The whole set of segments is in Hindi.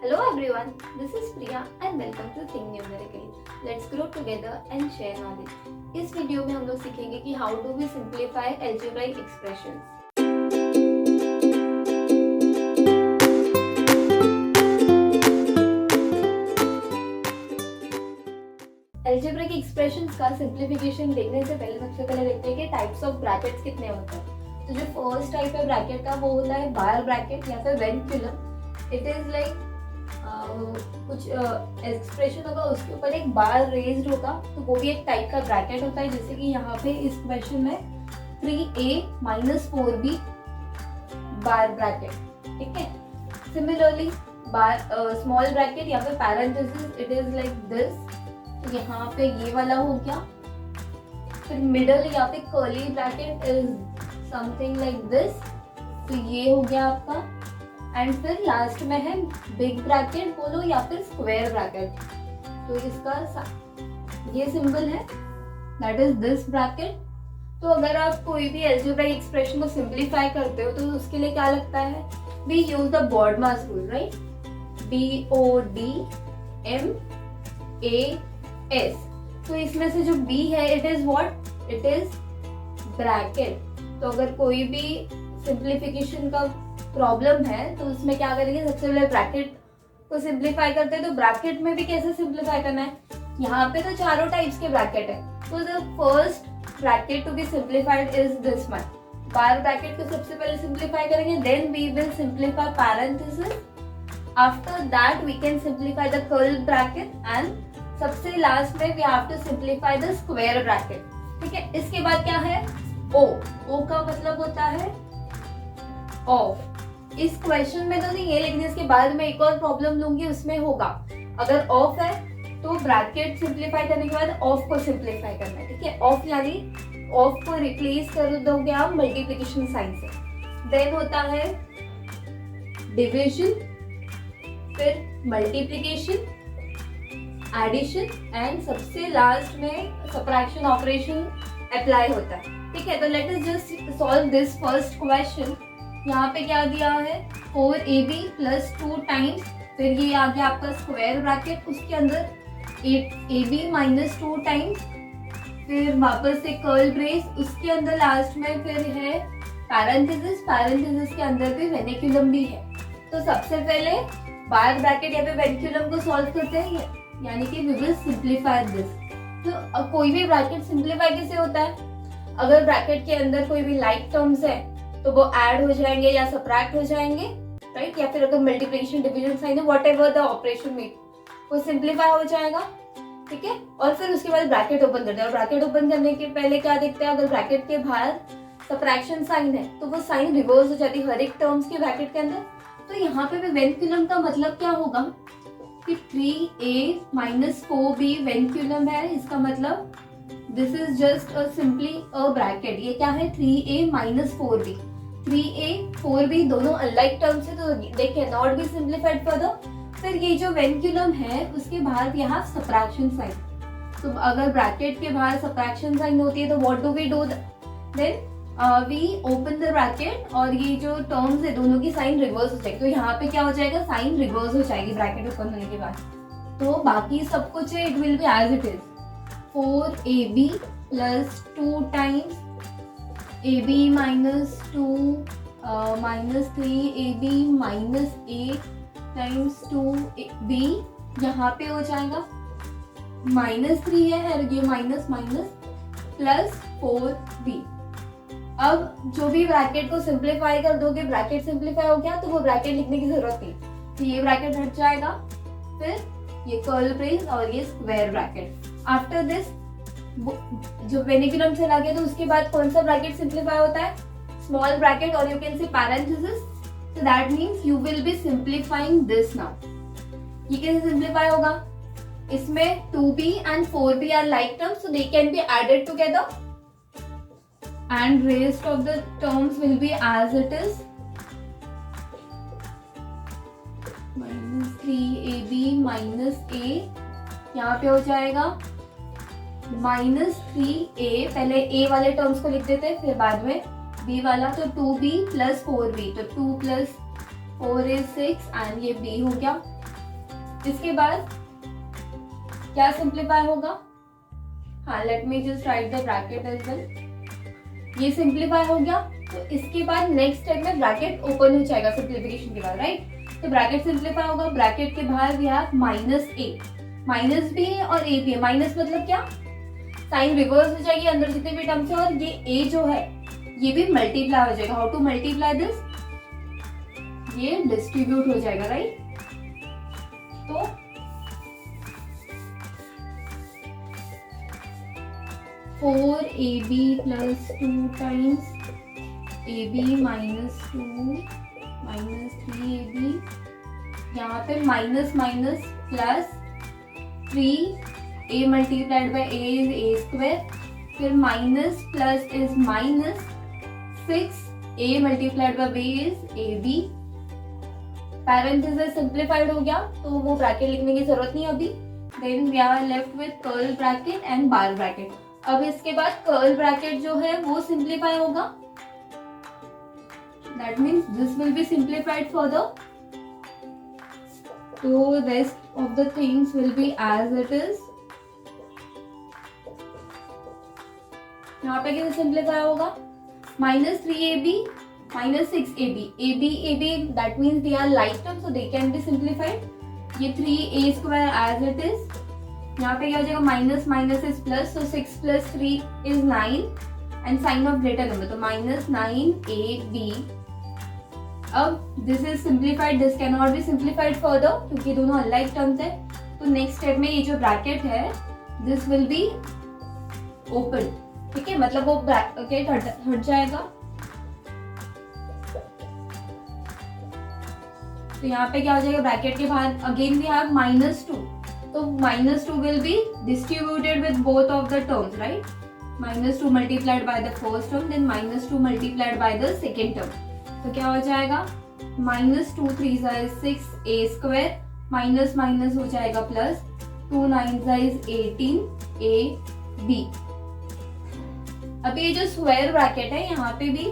Hello everyone, this is Priya and welcome to Think Numerically. Let's grow together and share knowledge. इस वीडियो में हम लोग सीखेंगे कि how do we simplify algebraic expressions. Algebraic expressions का simplification देखने से पहले सबसे पहले देखते हैं कि types of brackets कितने होते हैं. तो जो first type है bracket का वो होता है bar bracket या फिर venculum. It is like कुछ एक्सप्रेशन होगा उसके ऊपर एक बार रेज्ड होगा तो वो भी एक टाइप का ब्रैकेट होता है. जैसे कि यहाँ पे इस क्वेश्चन में 3a - 4b बार ब्रैकेट. ठीक है. सिमिलरली बार स्मॉल ब्रैकेट या फिर parenthesis it is like this. तो यहाँ पे ये वाला हो गया. फिर मिडल या फिर curly bracket is something like this. तो ये हो गया आपका. एंड फिर लास्ट में है बिग ब्रैकेट बोलो या फिर स्क्वायर ब्रैकेट. तो इसका ये सिंबल है दैट इज दिस ब्रैकेट. तो अगर आप कोई भी अलजेब्राइक एक्सप्रेशन को सिंप्लीफाई करते हो तो उसके लिए क्या लगता है, we use the BODMAS rule, right. BODMAS. तो इसमें से जो B है it is what, it is bracket. तो अगर कोई भी सिंप्लीफिकेशन का प्रॉब्लम है तो उसमें क्या करेंगे, सबसे पहले ब्रैकेट को सिंप्लीफाई करते हैं. तो ब्रैकेट में भी कैसे सिंप्लीफाई करना है, यहाँ पे तो चारों टाइप्स के ब्रैकेट है. तो the first bracket to be simplified is this one. Bar bracket को सबसे पहले सिंप्लीफाई करेंगे, then we will simplify parenthesis. After that we can simplify the curly bracket and सबसे लास्ट में we have to simplify the square bracket. ठीक है. इसके बाद क्या है, ओ का मतलब होता है ऑफ. इस क्वेश्चन में तो नहीं है लेकिन इसके बाद में एक और प्रॉब्लम लूंगी उसमें होगा. अगर ऑफ है तो ब्रैकेट सिंप्लीफाई करने के बाद ऑफ को सिंप्लीफाई करना है. ठीक है. ऑफ यानी ऑफ को रिप्लेस कर दोगे आप मल्टीप्लिकेशन साइन से. देन होता है डिविजन, फिर मल्टीप्लिकेशन, एडिशन एंड सबसे लास्ट में सबट्रैक्शन ऑपरेशन अप्लाई होता है. ठीक है. तो let us just solve this first question. यहाँ पे क्या दिया है, 4ab + 2 टाइम्स, फिर ये आ गया आपका स्क्वायर ब्रैकेट, उसके अंदर 8ab - 2 टाइम्स, फिर वापस से कर्ल ब्रेस, उसके अंदर लास्ट में फिर है पैरेंथेसिस. पैरेंथेसिस के अंदर भी वेनिकुलम भी है. तो सबसे पहले बार ब्रैकेट या फिर वेनिकुलम को सॉल्व करते हैं, यानी कि वी विल सिंप्लीफाई दिस. तो कोई भी ब्रैकेट सिंप्लीफाई कैसे होता है, अगर ब्रैकेट के अंदर कोई भी लाइक टर्म्स है तो वो ऐड हो जाएंगे या सबट्रैक्ट हो जाएंगे, राइट. या फिर अगर मल्टीप्लिकेशन डिवीजन साइन है व्हाटएवर द ऑपरेशन में वो सिंप्लीफाई हो जाएगा. ठीक है. और फिर उसके बाद ब्रैकेट ओपन करते हैं. और ब्रैकेट ओपन करने के पहले क्या देखते हैं, अगर ब्रैकेट के बाहर सबट्रैक्शन साइन है तो वो साइन रिवर्स हो जाती है हर एक टर्म्स के ब्रैकेट के अंदर. तो यहाँ पे भी वेनिकुलम का मतलब क्या होगा कि 3a - 4b वेनिकुलम है. इसका मतलब this is just simply a bracket. ये क्या है, 3a - 4b. 3a 4b दोनों अनलाइक टर्म्स है तो they can not be simplified further. फिर ये जो वेनिकुलम है उसके बाहर भी यहाँ सबट्रैक्शन साइन. तो अगर ब्रैकेट के बाहर सबट्रैक्शन साइन होती है तो what do we do, then we open the bracket और ये जो टर्म्स है दोनों की साइन रिवर्स हो जाएगी. तो यहाँ पे क्या हो जाएगा, साइन रिवर्स हो जाएगी ब्रैकेट ओपन होने के बाद. तो बाकी सब कुछ है it will be as it is. 4ab + 2 times ab - 2 -3ab - 8 times 2b. यहाँ पे हो जाएगा -3 है और ये माइनस प्लस 4b. अब जो भी ब्रैकेट को सिंप्लीफाई कर दोगे, ब्रैकेट सिंप्लीफाई हो गया तो वो ब्रैकेट लिखने की जरूरत नहीं. तो ये ब्रैकेट हट जाएगा, फिर ये कर्ल ब्रेस और ये स्क्वायर ब्रैकेट. आफ्टर दिस जो वेनिकुलम चला गया तो उसके बाद कौन सा ब्रैकेट सिंप्लीफाई होता है, स्मॉल ब्रैकेट और you can say parenthesis. So that means you will be simplifying this now. ये कैसे सिंप्लीफाई होगा, इसमें 2b and 4b are like terms so they can be added together and rest of the terms will be as it is. -3ab - a यहाँ पे हो जाएगा -3a. पहले a वाले टर्म्स को लिख देते हैं फिर बाद में b वाला. तो 2b + 4b, तो 2 + 4 is 6 एंड ये b हो गया. इसके बाद क्या सिंप्लीफाई होगा? हाँ, let me just write the bracket as well. ये सिंप्लीफाई हो गया, तो इसके बाद नेक्स्ट स्टेप में ब्रैकेट ओपन हो जाएगा सिंप्लीफिकेशन के बाद, राइट। तो ब्रैकेट सिंप्लीफाई होगा, ब्रैकेट के बाहर we have minus a, minus भी है और ए भी है। माइनस मतलब क्या? साइन रिवर्स हो जाएगी अंदर जितने भी टर्म्स है, और ये ए जो है ये भी मल्टीप्लाई हो जाएगा। How to multiply this? ये डिस्ट्रीब्यूट हो जाएगा, राइट। तो 4ab plus 2 times ab minus 2 minus 3ab, यहाँ पे minus minus plus 3a multiplied by a is a square, फिर minus plus is minus 6a multiplied by b is ab। Parenthesis simplified हो गया, तो वो ब्रैकेट लिखने की जरूरत नहीं अभी। Then we are left with curl bracket and bar bracket. अब इसके बाद कर्ल ब्रैकेट जो है वो सिंप्लीफाई होगा, that means this will be simplified further, तो rest of the things will be as it is. यहाँ पे कैसे सिंप्लीफाई होगा? Minus 3ab minus 6ab, ab that means they are like terms so they can be simplified. ये 3a square as it is, यहाँ पे क्या हो जाएगा? Minus minus is plus, so 6 plus 3 is 9 and sign of greater number, तो माइनस 9ab। अब this is simplified, this cannot be simplified further क्योंकि दोनों अलग टर्म्स है। तो नेक्स्ट स्टेप में ये जो ब्रैकेट है this will be open, ठीक है, मतलब वो ब्रैकेट हट जाएगा। तो यहाँ पे क्या हो जाएगा? ब्रैकेट के बाहर अगेन वी हैव -2, तो -2 will be distributed with both of the terms, right. -2 multiplied by the first term, then -2 multiplied by the second term. तो क्या हो जाएगा? -2 3 is 6a square, minus minus हो जाएगा प्लस, 2 9 is 18ab। अभी ये जो स्क्वायर ब्रैकेट है यहाँ पे भी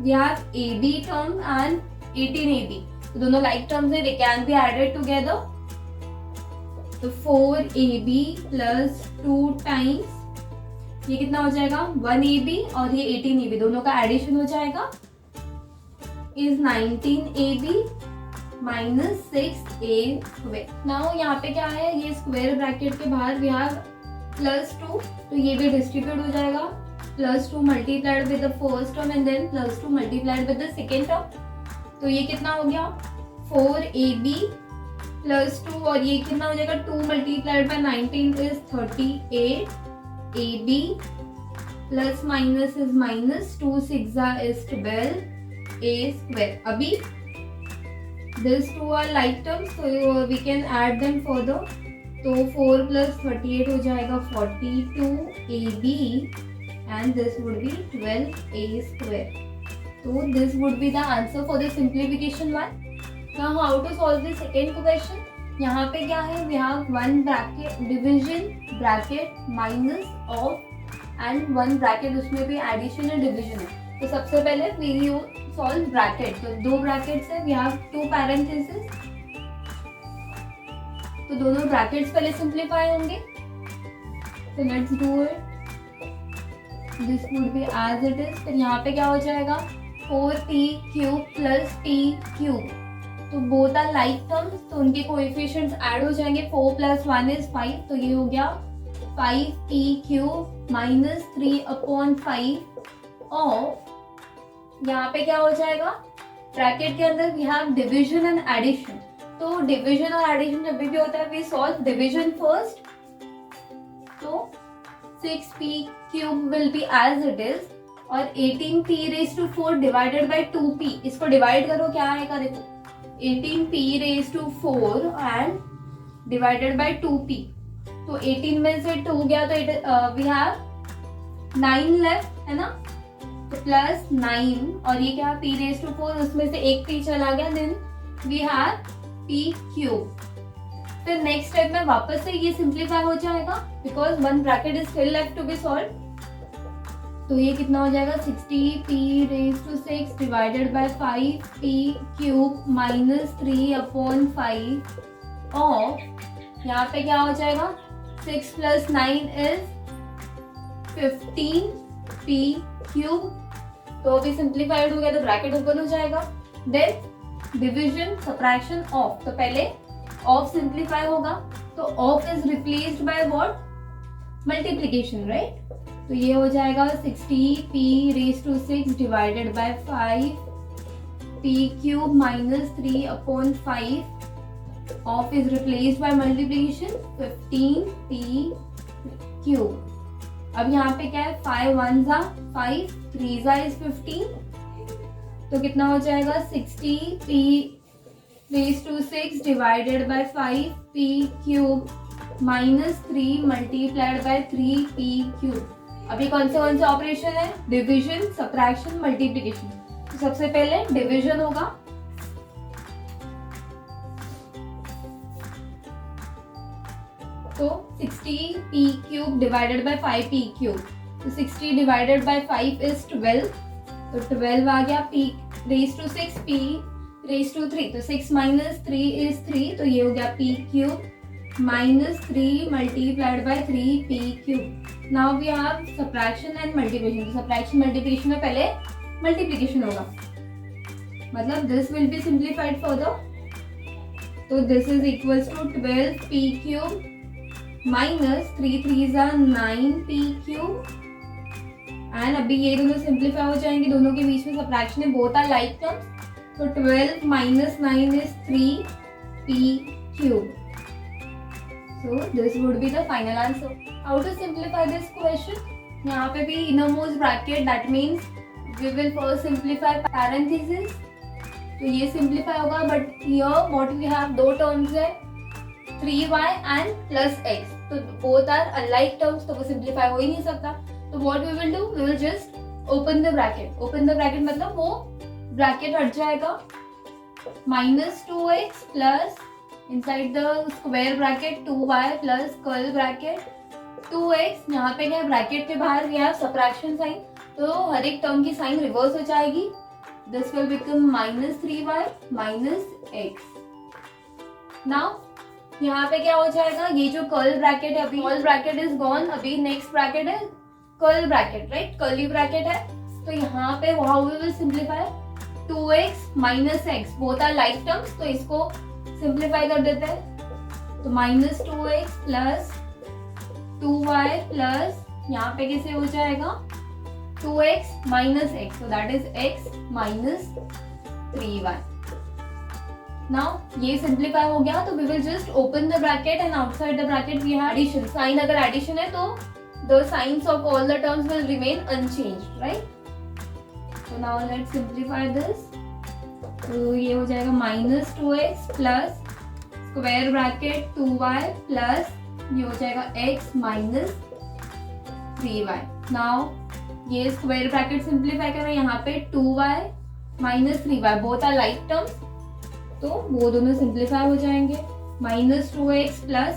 we have ab term and 18ab, तो दोनों लाइक टर्म्स है, they can be added together. तो 4ab प्लस 2 टाइम्स ये कितना हो जाएगा? 1ab और ये 18ab, दोनों का एडिशन हो जाएगा is 19ab minus 6a square. Now यहाँ पे क्या है? ये स्क्वायर ब्रैकेट के बाहर वी हैव +2, तो ये भी डिस्ट्रीब्यूट हो जाएगा, +2 multiplied with the first term and then +2 multiplied with the second term. तो ये कितना हो गया? 4ab प्लस 2 और ये कितना हो जाएगा? 2 multiplied by 19 is 38ab plus minus is minus, 2 6 is 12a square. अभी this two are like terms, so we can add them further, तो 4 plus 38 हो जाएगा 42ab and this would be 12a square. So this would be the answer for the simplification one. Now how to solve the second question? यहाँ पे क्या है? We have one bracket division bracket minus of and one bracket, उसमें भी addition और division है। तो सबसे पहले we solve bracket, तो दो brackets है, we have two parentheses, तो दोनों brackets पहले simplify होंगे। So let's do it. This would be as it is. फिर यहाँ पे क्या हो जाएगा? 4t cube plus t cube, तो बोथ आर लाइक टर्म्स, तो उनके कोएफिशिएंट्स ऐड हो जाएंगे। 4 + 1 is 5, तो ये हो गया 5t क्यूब माइनस 3/5 ऑफ, यहाँ पे क्या हो जाएगा? ब्रैकेट के अंदर we have division and addition, तो डिविजन और एडिशन जब भी होता है वी सॉल्व डिविजन फर्स्ट, तो 6p cube will be as it is और 18p⁴ डिवाइडेड बाई 2p, इसको डिवाइड करो, क्या आएगा देखो, 18p⁴ and divided by 2p, तो 18 में से 2 गया तो वी हैव 9 लेफ्ट, है ना, तो प्लस 9 और ये क्या p⁴, उसमें से एक p चला गया, then we have p cube. फिर नेक्स्ट स्टेप में वापस से ये सिंप्लीफाई हो जाएगा because one bracket is still left to be solve, तो ये कितना हो जाएगा 60p⁶ divided by 5p cube minus 3/5 of, यहाँ पे क्या हो जाएगा 6 + 9 इज 15 p क्यूब। तो अभी सिंप्लीफाइड हो गया तो ब्रैकेट ओपन हो जाएगा। देन डिविजन सब्ट्रैक्शन ऑफ, तो पहले ऑफ सिंप्लीफाई होगा तो of is replaced by what, multiplication, right. तो ये हो जाएगा 60p⁻6 divided by 5 p cube -3/5 of is replaced by multiplication 15p cube. अब यहाँ पे क्या है 5 1s are 5 3s are is 15, तो कितना हो जाएगा 60p⁻6 divided by 5p cube -3 multiplied bye 3p cube. अभी कौन से ऑपरेशन है, डिविजन सब्ट्रैक्शन मल्टीप्लिकेशन। तो सबसे पहले डिविजन होगा, तो 60p³ डिवाइडेड बाय 5p³। तो 60 डिवाइडेड बाय 5 इज 12, तो 12 आ गया p⁻6 p⁻3, तो 6 - 3 इज 3, तो ये हो गया p³ -3 multiplied by 3p³। Now we have subtraction and multiplication. तो सब्ट्रैक्शन मल्टीप्लिकेशन में पहले मल्टीप्लिकेशन होगा, मतलब this will be simplified further. तो this is equals to 12p³ -3 3s are 9p³ and अभी ये दोनों सिंप्लीफाई हो जाएंगे, दोनों के बीच में सब्ट्रैक्शन है, बोथ आर लाइक टर्म्स। तो 12 - 9 is 3p³। So this would be the final answer. How to simplify this question? यहाँ पे भी innermost bracket, that means we will first simplify parenthesis. तो ये simplify होगा, but here what we have दो terms है 3y and +x, तो both are unlike terms, तो वो simplify हो ही नहीं सकता। तो what we will do, we will just open the bracket. Open the bracket मतलब वो bracket हट जाएगा, -2x plus inside the square bracket 2y plus curly bracket 2x। यहाँ पे क्या ब्रैकेट के बाहर we have subtraction sign, तो हर एक टर्म की साइन रिवर्स हो जाएगी। This will become -3y -x। Now यहाँ पे क्या हो जाएगा, ये जो कर्ल ब्रैकेट है, अभी कर्ल ब्रैकेट इज गॉन, अभी नेक्स्ट ब्रैकेट है curl bracket, right, curly bracket है। तो यहाँ पे how we will simplify, 2x - x both are like terms, तो इसको सिंप्लीफाई कर देते हैं। तो -2x प्लस 2y प्लस यहाँ पे कैसे हो जाएगा 2x - x, so that is x - 3y। Now ये सिंप्लीफाई हो गया, तो we will just open the bracket and outside the bracket we have addition sign. अगर एडिशन है तो the signs of all the terms will remain unchanged, right. So now let's simplify this. तो ये हो जाएगा -2x plus square bracket 2y plus ये हो जाएगा x - 3y। नाउ ये स्क्वायर ब्रैकेट सिंप्लीफाई करें, यहाँ पे 2y - 3y both are like terms, तो वो दोनों सिंप्लीफाई हो जाएंगे। -2x प्लस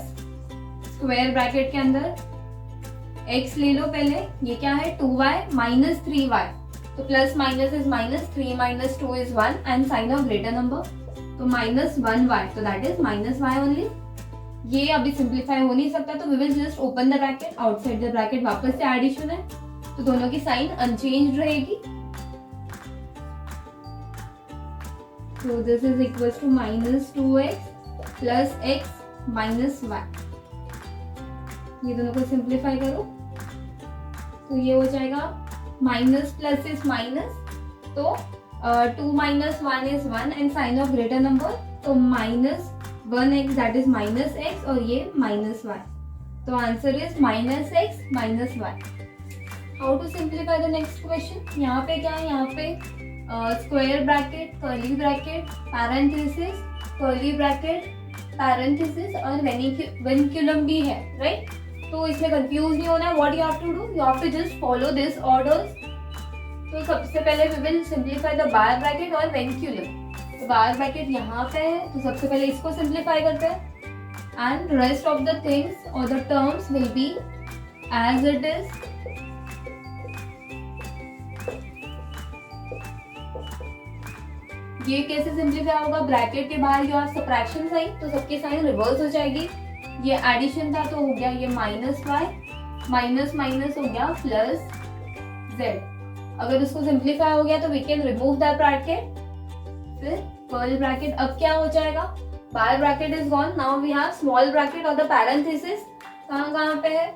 स्क्वायर ब्रैकेट के अंदर x ले लो पहले, ये क्या है 2y - 3y, तो plus minus is minus, 3 - 2 is 1 and sign of greater number, तो -1y, तो दैट इज -y ओनली। ये अभी सिंप्लीफाई हो नहीं सकता, तो we will just open the bracket, outside the bracket वापस से एडिशन है, तो दोनों की साइन अनचेंज्ड रहेगी। So this is equals to -2x plus x minus y। ये दोनों को सिंप्लीफाई करो, तो ये हो जाएगा माइनस प्लस इज माइनस, तो 2 - 1 is 1 and sign of greater number, तो -1x दैट इज -x और ये -y, तो answer is -x - y। How to simplify the next question. यहाँ पे क्या है, यहाँ पे square bracket curly bracket parenthesis curly bracket parenthesis और वेनिकुलम भी है, राइट। तो इसमें कंफ्यूज नहीं होना है। What you have to do, you have to just follow this orders. तो सबसे पहले we will simplify the bar bracket और वेनिकुलम। तो बार ब्रैकेट यहाँ पे है, तो सबसे पहले इसको सिंप्लीफाई करते हैं and rest of the things और the terms will be as it is. ये कैसे सिंप्लीफाई होगा, ब्रैकेट के बाहर जो है सब्ट्रैक्शन साइन, तो सबके साइन रिवर्स हो जाएगी। ये एडिशन था तो हो गया ये माइनस वाई, माइनस माइनस हो गया प्लस जेड। अगर उसको सिंप्लीफाई हो गया तो we can remove that bracket, फिर कर्ल ब्रैकेट। अब क्या हो जाएगा, बाहर bracket is gone, now we have small bracket और द पैरेंथेसिस कहाँ पे है,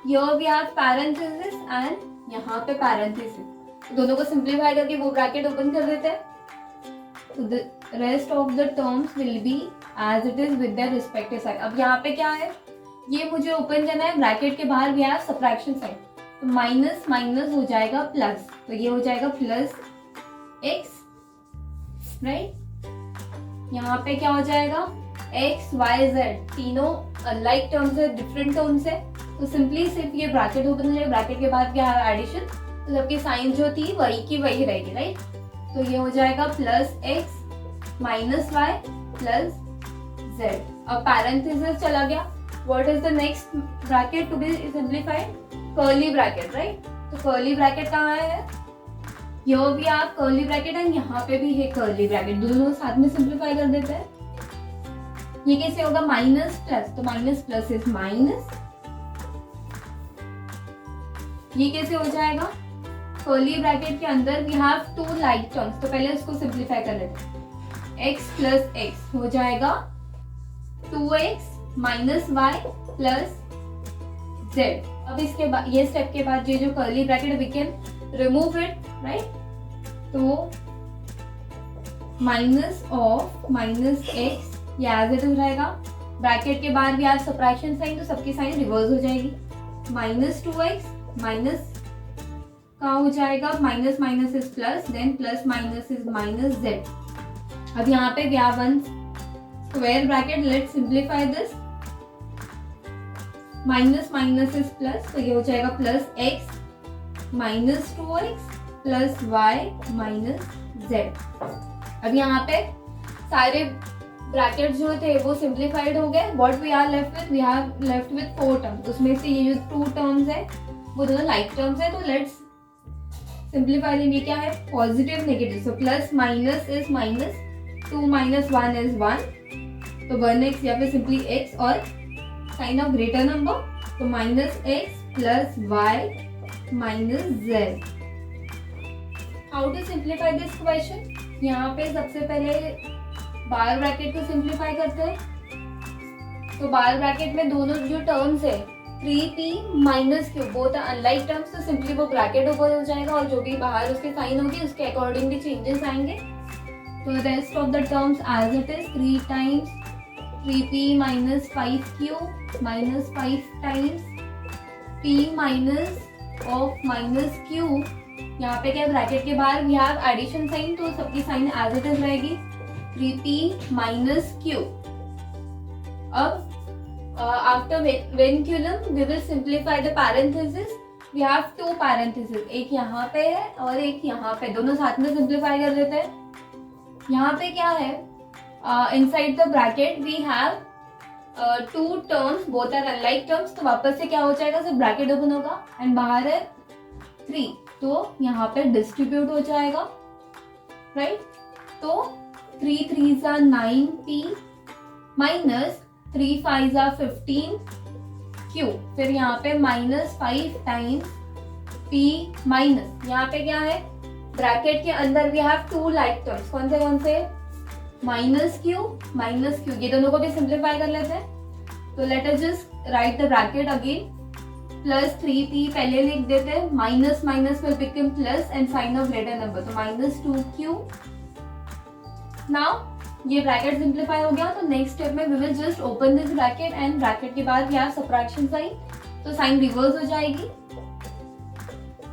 here we have parenthesis and यहाँ पे पैरेंथेसिस। दोनों को सिंप्लीफाई करके वो ब्रैकेट ओपन कर देते हैं। तो the rest of the terms will be as it is with their respective sign. अब यहाँ पे क्या है, ये मुझे ओपन करना है, ब्रैकेट के बाहर भी है सब्ट्रैक्शन साइन, तो माइनस माइनस हो जाएगा प्लस, तो ये हो जाएगा प्लस एक्स, राइट। यहाँ पे क्या हो जाएगा, एक्स वाई जेड तीनों अनलाइक टर्म्स है, डिफरेंट टर्म्स है, तो सिंपली सिर्फ ये ब्रैकेट ओपन हो जाएगा, ब्रैकेट के बाद क्या है एडिशन, तो सबकी साइन जो थी वही की वही रहेगी, राइट। तो ये हो जाएगा plus x minus y plus z. अब पैरेंथेसिस चला गया, what is the next bracket to be simplified, curly bracket, right. तो कर्ली ब्रैकेट कहाँ है, यहाँ भी आप कर्ली ब्रैकेट है, यहाँ पे भी है कर्ली ब्रैकेट, दोनों साथ में सिंप्लीफाई कर देते हैं। ये कैसे होगा, माइनस प्लस, तो माइनस प्लस इज माइनस, ये कैसे हो जाएगा, कर्ली ब्रैकेट के अंदर we have two like terms, तो पहले उसको सिंप्लीफाई कर लेते हैं। x प्लस एक्स हो जाएगा 2x minus y plus z. अब इसके बाद ये स्टेप के बाद ये जो curly bracket we can remove it, right. तो माइनस ऑफ माइनस एक्स ये एज इट इज रहेगा, ब्रैकेट के बाहर भी आज सब्ट्रैक्शन साइन, तो सबकी साइन रिवर्स हो जाएगी, माइनस 2x माइनस का हो जाएगा, minus minus is plus, then plus minus is minus z. अब यहाँ पे we have one square bracket, let's simplify this, minus minus is plus, तो ये हो जाएगा plus x minus 2x plus y minus z. अब यहाँ पे सारे ब्रैकेट जो थे वो सिंप्लीफाइड हो गए, what we are left with, we are left with 4 terms, उसमें से ये जो 2 टर्म्स है वो दोनों लाइक टर्म्स है, तो लेट्स सिंप्लीफाई लेंगे, क्या है positive negative, so plus minus is minus, 2 minus 1 इज 1, तो 1x या फिर सिंपली x और साइन ऑफ ग्रेटर नंबर, तो minus x plus y minus z. How to simplify this question, यहाँ पे सबसे पहले बाहर ब्रैकेट को सिंप्लीफाई करते हैं। तो बाहर ब्रैकेट में दोनों जो टर्म्स है 3p minus q both are unlike terms, तो सिंपली वो ब्रैकेट ओपन हो जाएगा और जो भी बाहर उसके साइन होगी उसके अकॉर्डिंगली चेंजेस आएंगे। तो rest of the terms as it is 3 times 3p minus 5q minus 5 times p minus of minus q। यहाँ पे क्या ब्रैकेट के बाहर वी हैव एडिशन साइन, तो सबकी साइन एज इट इज रहेगी 3p माइनस q। अब after vinculum we will simplify the parenthesis, we have 2 parentheses, एक यहाँ पे है और एक यहाँ पे, दोनों साथ में सिंप्लीफाई कर देते हैं। यहाँ पे क्या है, inside the bracket we have 2 terms both are unlike terms, तो वापस से क्या हो जाएगा, सिर्फ ब्रैकेट ओपन होगा एंड बाहर है 3, तो यहाँ पे डिस्ट्रीब्यूट हो जाएगा, राइट। तो 3 3s are 9p minus 3 5s are 15q, फिर यहाँ पे माइनस 5 टाइम्स p माइनस, यहाँ पे क्या है ब्रैकेट के अंदर वी हैव 2 लाइक टर्म्स, कौन से माइनस q, ये दोनों को भी सिंप्लीफाई कर लेते हैं। तो let us just write the bracket again, plus 3p पहले लिख देते हैं, minus minus will become plus and sign of greater number, तो माइनस 2q। नाउ ये ब्रैकेट सिंप्लीफाई हो गया, तो नेक्स्ट स्टेप में we will just open this bracket and bracket के बाद यहाँ सब्ट्रैक्शन साइन, तो साइन रिवर्स हो जाएगी,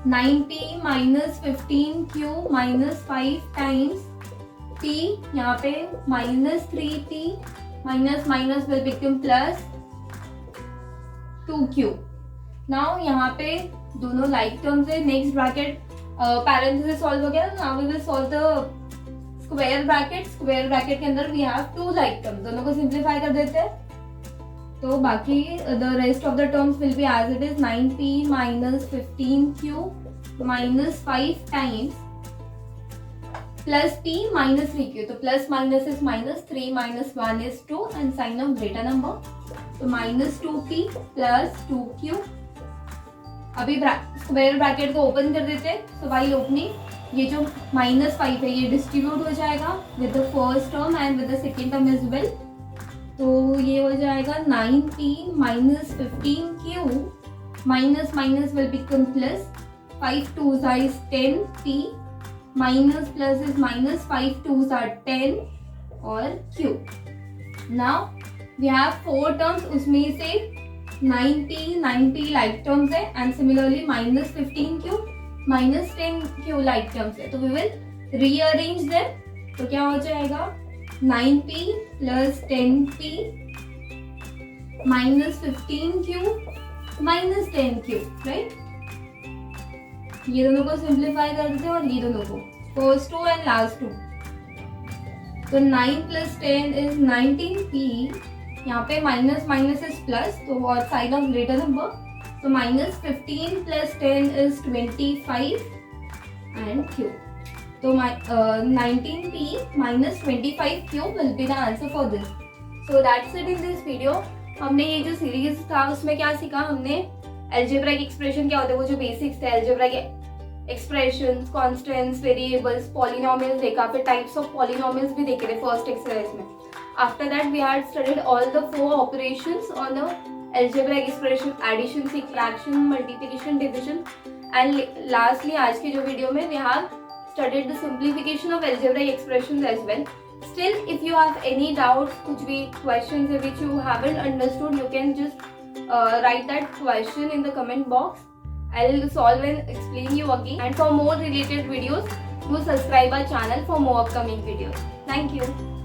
9p minus 15q minus 5 times p, यहाँ पे minus 3p minus minus will become plus 2q। Now यहाँ पे दोनों लाइक टर्म्स है, नेक्स्ट ब्रैकेट पैरेंथेसिस सॉल्व हो गया, now we will solve the square bracket के अंदर वी हैव 2 लाइक टर्म्स, दोनों को सिंप्लीफाई कर देते हैं। तो बाकी the rest of the terms will be as it is 9p minus 15q minus 5 times plus p minus 3q. तो plus minus is minus, 3 minus 1 is 2 and sign of greater number. तो minus 2p plus 2q. अभी स्क्वायर ब्रैकेट को ओपन कर देते हैं. So while opening ये जो -5 है ये डिस्ट्रीब्यूट हो जाएगा with the first term and with the second term as well. तो ये हो जाएगा 9p minus 15q minus minus will become plus. 5 2s is 10p minus plus is minus, 5 2s are 10 और q. Now we have 4 terms, उसमें से 9p like terms है and similarly minus 15q minus 10q like terms है. तो we will rearrange them. तो क्या हो जाएगा 9p plus 10p minus 15q minus 10q, right? ये दोनों को सिंप्लीफाई कर देते हैं और ये दोनों को first two and last two. तो 9 plus 10 is 19p. यहाँ पे माइनस माइनस इज प्लस, तो और साइन ऑफ ग्रेटर नंबर. तो minus 15 plus 10 is 25 and q. तो 19p minus 25q will be the answer for this. So that's it in this video. हमने ये जो सीरीज था उसमें क्या सीखा हमने, एल्जेब्राइक एक्सप्रेशन क्या होते हैं, वो जो बेसिक्स थे algebraic expressions, constants, variables, polynomials देखा, फिर टाइप्स ऑफ पॉलिनोमियल्स भी देखे थे फर्स्ट एक्सरसाइज में. After that we had studied all the 4 operations on the algebraic expression, addition, subtraction, multiplication, division and lastly आज के जो वीडियो में we have studied the simplification of algebraic expressions as well. Still, if you have any doubts, कुछ भी questions which you haven't understood, you can just write that question in the comment box. I'll solve and explain you again. And for more related videos, do subscribe our channel for more upcoming videos. Thank you.